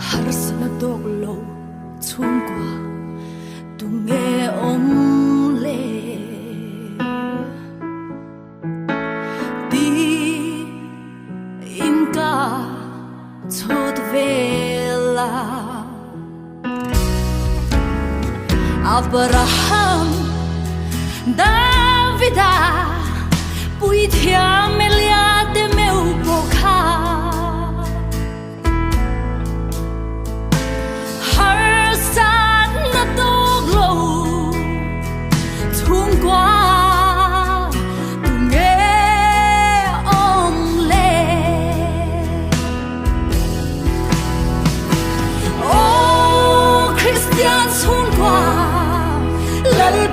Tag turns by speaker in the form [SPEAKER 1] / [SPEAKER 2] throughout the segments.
[SPEAKER 1] Harus nadok lo chung qua tu nghe om le đi in ca chod vela Abraham Davida pui thia melia de meu bokha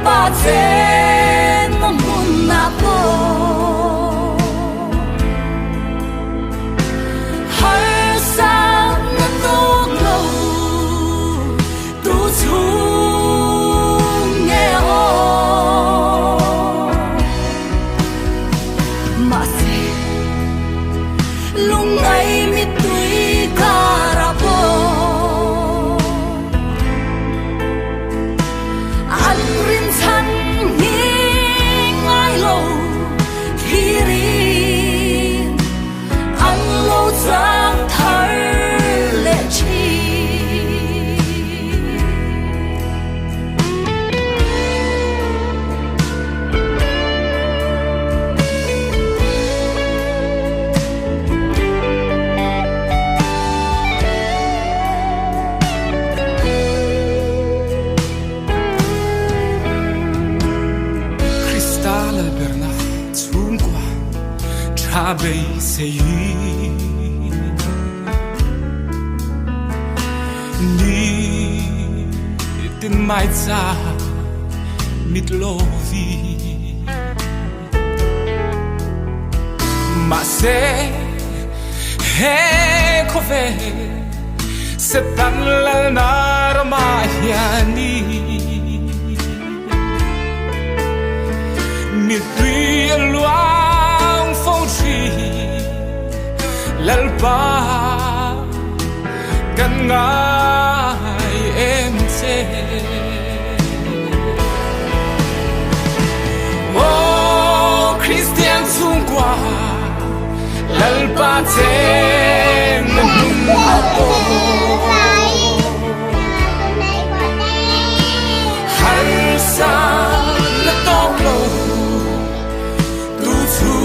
[SPEAKER 1] ba trên mong buồn na po har sao na to lâu tu chung nghe o mà se lung ngày mi tui cara po
[SPEAKER 2] Abe sei ni tin mai za mit lovi ma se he kove se tan la nar ma yani mi tui lua lalpa kan ngai em se oh Christian chung qua lalpa che nung apo har sa na tong lo tu chu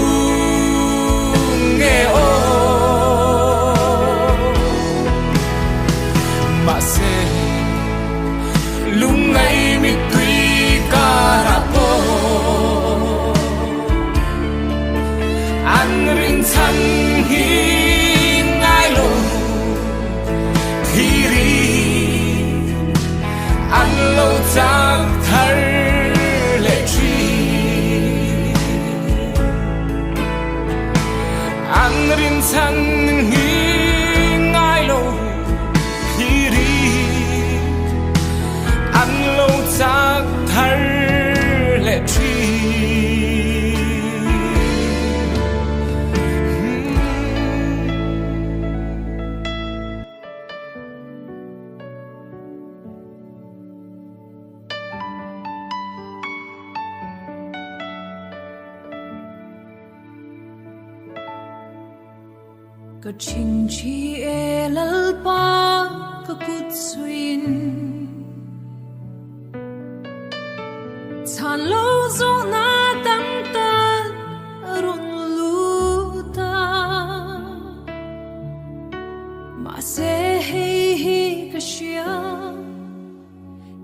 [SPEAKER 2] nghe o se lung ngày mi tui karapo an rin chan hi ngai lo thiri an lo chak thar le chi an rin chan hi ngai lo chắc thar lệ tri
[SPEAKER 1] ka ching chi e lalpa ka kut suin chan lo zo na tam ta run lu ta ma se hey hi ka shia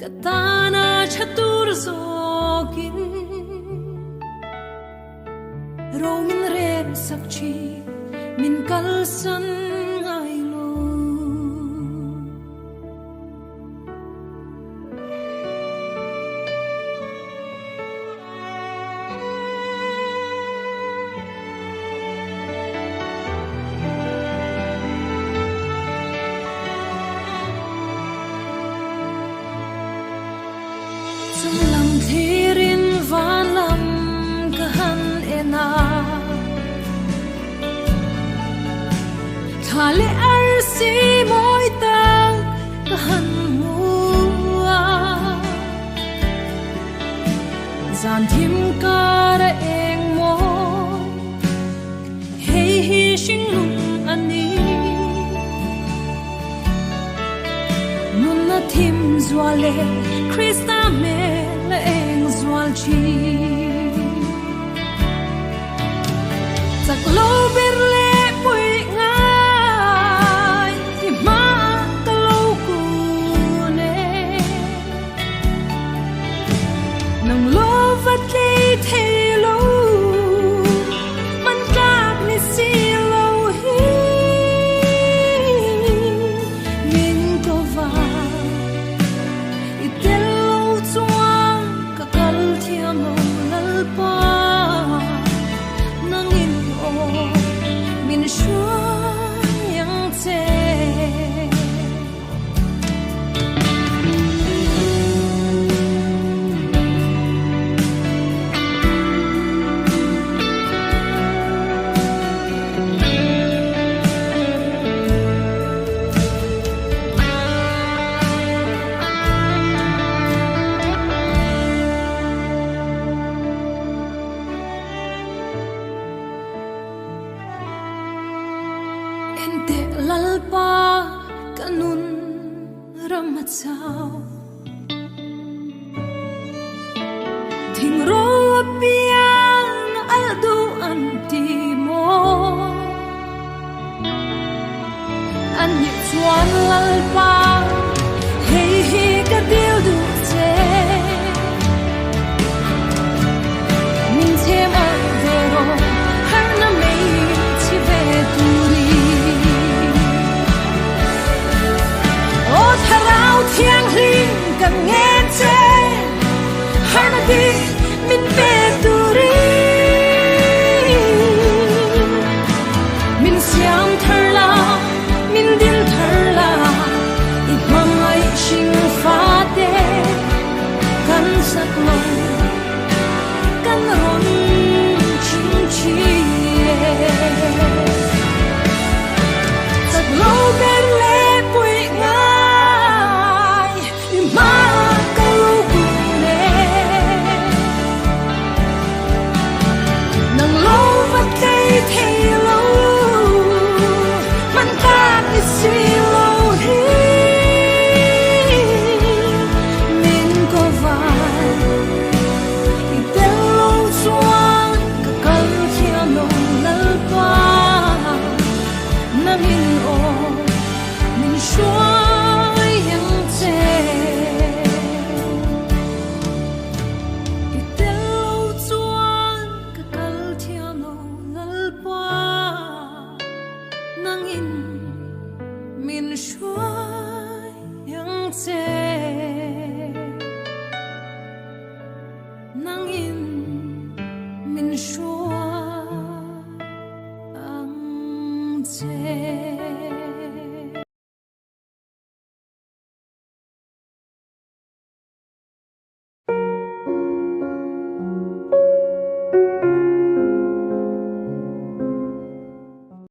[SPEAKER 1] ka ta na chatur zo kin ro min rem sak chi min kal san ai lo Sung lam thirin van lam kahan ena thale arsi moi tang kahan mua zan thim kara eng mo hey hi shing lung ani nun na thim zwale Krista me la eng zwal chi tak lo berle pui ngai hi ma ka lo ku ne nang lo vat ke the lo man kak ni si lo hi min ko va itel lo chuang ka kal thiam lo lal pa nang in o min shua yang che ente lalpa kanun ramachao thing ro pian aldu antimo an ye chuan lalpa hey hi ka dil du che min che ma vero har na mei chi ve turi o tharau thiang hling kan nghe che har na di min ve turi min siam thar la min dil thar la i mangai shing fa te kan sak lo kan ron ching chi sak lo ber le pui ngai i ma ka lo ku ne nang lo va kai the lo man ka ni si lo hi min ko vai i te lo chuang ka kal thiam lo lal pa na min o min shua yang che i te lo chuang ka kal thiam lo lal pa nang in min shua yang che nang in min shua